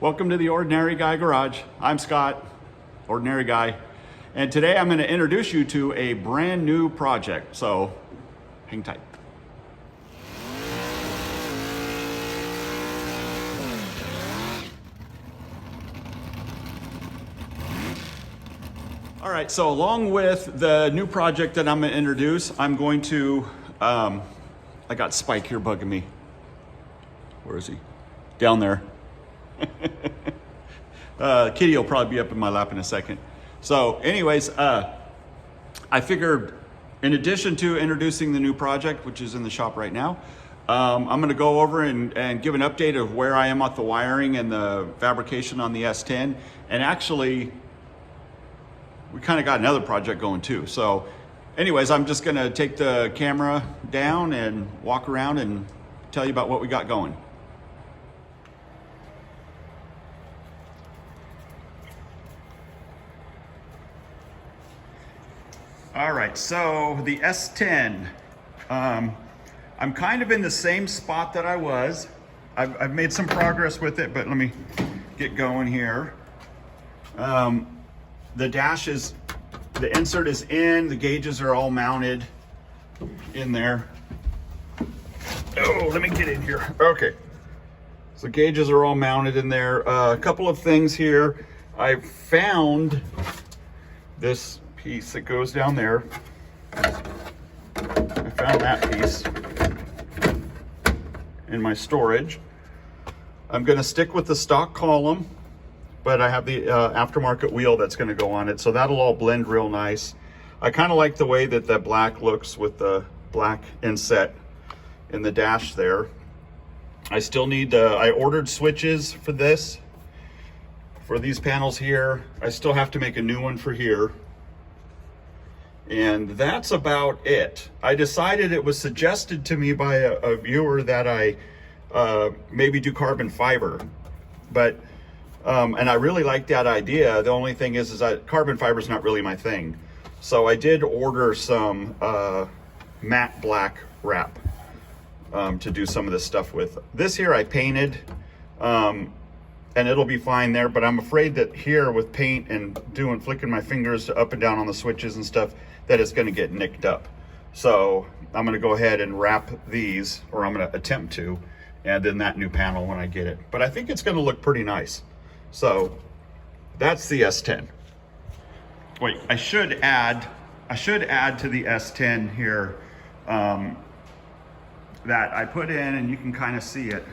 Welcome to the Ordinary Guy Garage. I'm Scott, Ordinary Guy, and today I'm going to introduce you to a brand new project, so hang tight. All right, so along with the new project that I'm going to introduce, I'm going to, I got Spike here bugging me. Where is he? Down there. Kitty will probably be up in my lap in a second. So anyways, I figured in addition to introducing the new project, which is in the shop right now, I'm going to go over and give an update of where I am with the wiring and the fabrication on the S10. And actually, we kind of got another project going too. So anyways, I'm just going to take the camera down and walk around and tell you about what we got going. All right, so the S10, I'm kind of in the same spot that I was. I've made some progress with it, but let me get going here. The dash is, the insert is in, the gauges are all mounted in there. Oh, let me get in here. Okay, so gauges are all mounted in there. A couple of things here. I found this piece that goes down there. I found that piece in my storage. I'm going to stick with the stock column, but I have the aftermarket wheel that's going to go on it, so that'll all blend real nice. I kind of like the way that the black looks with the black inset in the dash there. I still need I ordered switches for this, for these panels here. I still have to make a new one for here. And that's about it. I decided, it was suggested to me by a viewer that I maybe do carbon fiber, but and I really like that idea. The only thing is that carbon fiber is not really my thing. So I did order some matte black wrap to do some of this stuff with. This here I painted, and it'll be fine there, but I'm afraid that here with paint and flicking my fingers up and down on the switches and stuff, that it's gonna get nicked up. So I'm gonna go ahead and wrap these, or I'm gonna attempt to, and then that new panel when I get it. But I think it's gonna look pretty nice. So that's the S10. Wait, I should add to the S10 here that I put in, and you can kind of see it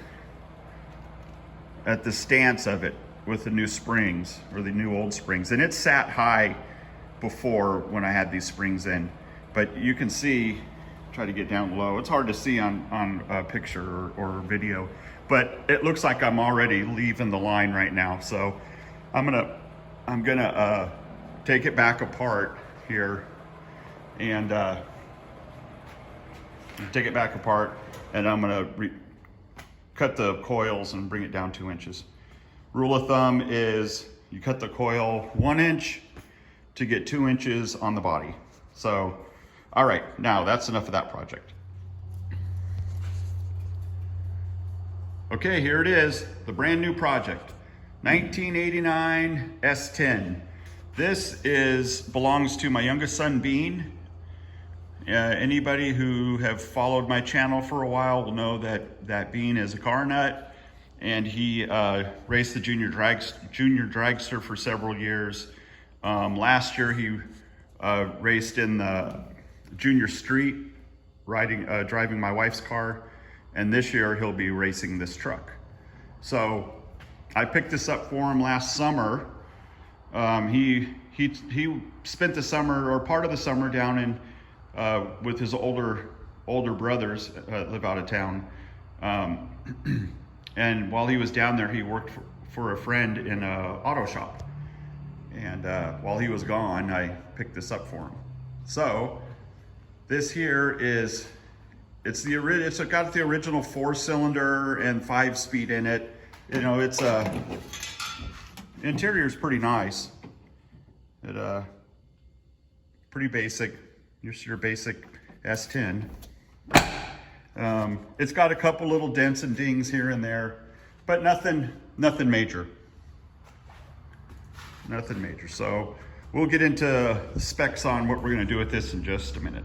at the stance of it with the new springs, or the new old springs. And it sat high before when I had these springs in, but you can see, try to get down low. It's hard to see on a picture or video, but it looks like I'm already leaving the line right now. So I'm gonna take it back apart here and take it back apart, and I'm gonna cut the coils and bring it down 2 inches. Rule of thumb is you cut the coil 1 inch to get 2 inches on the body. So, all right, now that's enough of that project. Okay, here it is, the brand new project, 1989 S10. This belongs to my youngest son, Bean. Anybody who have followed my channel for a while will know that Bean is a car nut, and he raced the junior dragster for several years. Last year he raced in the junior street, driving my wife's car, and this year he'll be racing this truck. So I picked this up for him last summer. He spent the summer, or part of the summer, down in with his older brothers live out of town, and while he was down there, he worked for a friend in an auto shop. And while he was gone, I picked this up for him. So this here is, it's got the original 4-cylinder and 5-speed in it. You know, the interior is pretty nice. Pretty basic, just your basic S10. It's got a couple little dents and dings here and there, but nothing Nothing major. Nothing major. So we'll get into specs on what we're going to do with this in just a minute.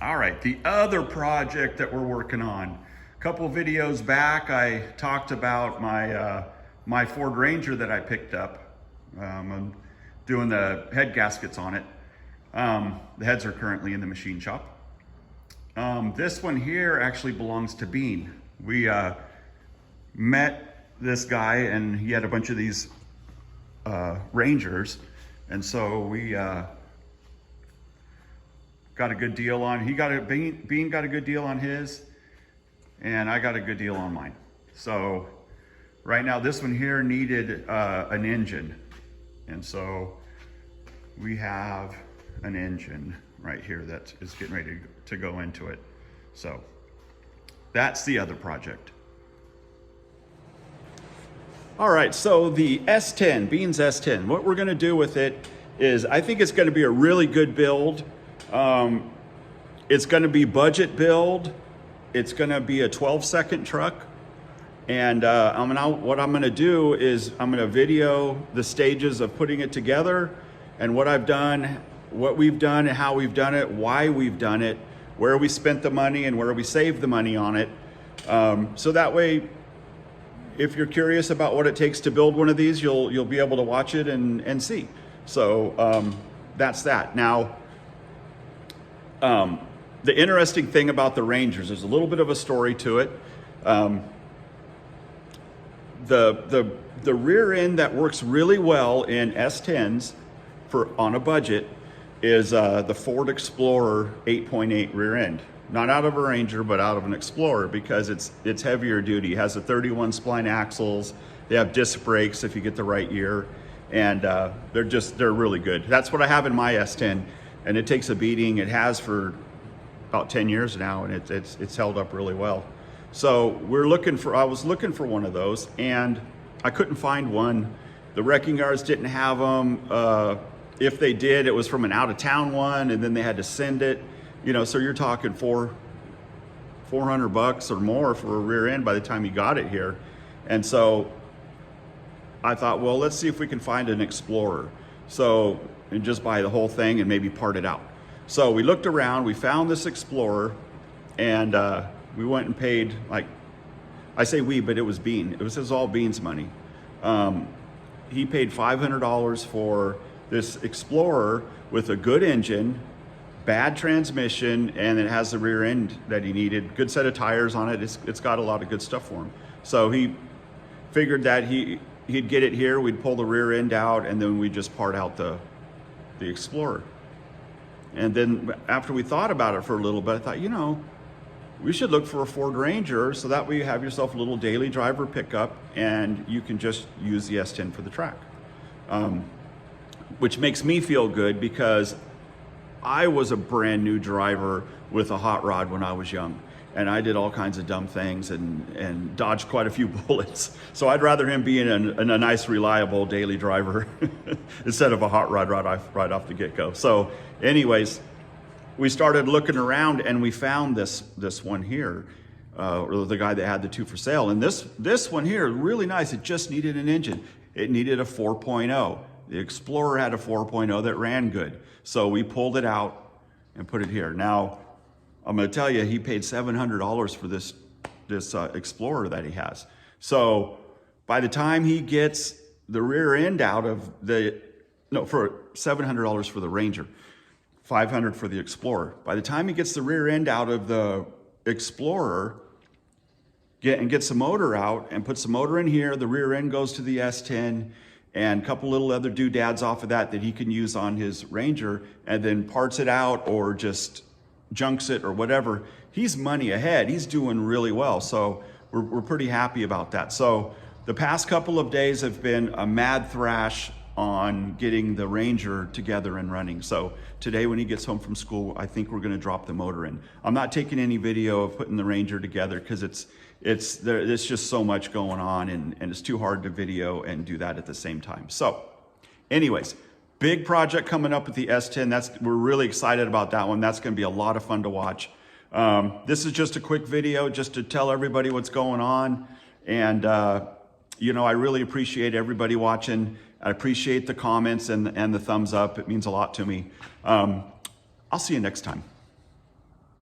All right, the other project that we're working on. A couple videos back, I talked about my Ford Ranger that I picked up. I'm doing the head gaskets on it. The heads are currently in the machine shop. This one here actually belongs to Bean. We met this guy and he had a bunch of these Rangers, and so we got a good deal on. Bean got a good deal on his, and I got a good deal on mine. So right now this one here needed an engine, and so we have an engine right here that is getting ready to go into it. So that's the other project. All right, so the S10, Bean's S10, what we're gonna do with it is, I think it's gonna be a really good build. It's gonna be budget build. It's gonna be a 12-second truck. And what I'm gonna do is I'm gonna video the stages of putting it together and what I've done, what we've done and how we've done it, why we've done it, where we spent the money and where we saved the money on it. So that way, if you're curious about what it takes to build one of these, you'll be able to watch it and see. So that's that. Now, the interesting thing about the Rangers, there's a little bit of a story to it. The rear end that works really well in S10s on a budget is the Ford Explorer 8.8 rear end. Not out of a Ranger, but out of an Explorer, because it's heavier duty. It has a 31 spline axles. They have disc brakes if you get the right year, and they're really good. That's what I have in my S10, and it takes a beating. It has for about 10 years now, and it's held up really well. So I was looking for one of those, and I couldn't find one. The wrecking yards didn't have them. If they did, it was from an out-of-town one, and then they had to send it. You know, so you're talking $400 or more for a rear end by the time you got it here. And so I thought, well, let's see if we can find an Explorer. So, and just buy the whole thing and maybe part it out. So we looked around, we found this Explorer, and we went and paid, like, I say we, but it was Bean. It was all Bean's money. He paid $500 for this Explorer with a good engine, bad transmission, and it has the rear end that he needed. Good set of tires on it. It's got a lot of good stuff for him. So he figured that he'd get it here, we'd pull the rear end out, and then we'd just part out the Explorer. And then after we thought about it for a little bit, I thought, you know, we should look for a Ford Ranger, so that way you have yourself a little daily driver pickup and you can just use the S10 for the track. Which makes me feel good, because I was a brand new driver with a hot rod when I was young, and I did all kinds of dumb things and dodged quite a few bullets. So I'd rather him be in a nice, reliable daily driver instead of a hot rod right off the get-go. So anyways, we started looking around and we found this one here, the guy that had the two for sale. And this one here, really nice. It just needed an engine. It needed a 4.0. The Explorer had a 4.0 that ran good. So we pulled it out and put it here. Now, I'm gonna tell you, he paid $700 for this Explorer that he has. So by the time he gets the rear end out of for $700 for the Ranger, $500 for the Explorer. By the time he gets the rear end out of the Explorer, gets the motor out and puts the motor in here, the rear end goes to the S10, and a couple little other doodads off of that he can use on his Ranger, and then parts it out or just junks it or whatever. He's money ahead. He's doing really well. So we're pretty happy about that. So the past couple of days have been a mad thrash on getting the Ranger together and running. So today when he gets home from school, I think we're gonna drop the motor in. I'm not taking any video of putting the Ranger together, because there's just so much going on, and it's too hard to video and do that at the same time. So anyways, big project coming up with the S10. We're really excited about that one. That's gonna be a lot of fun to watch. This is just a quick video just to tell everybody what's going on. And, you know, I really appreciate everybody watching. I appreciate the comments and the thumbs up. It means a lot to me. I'll see you next time.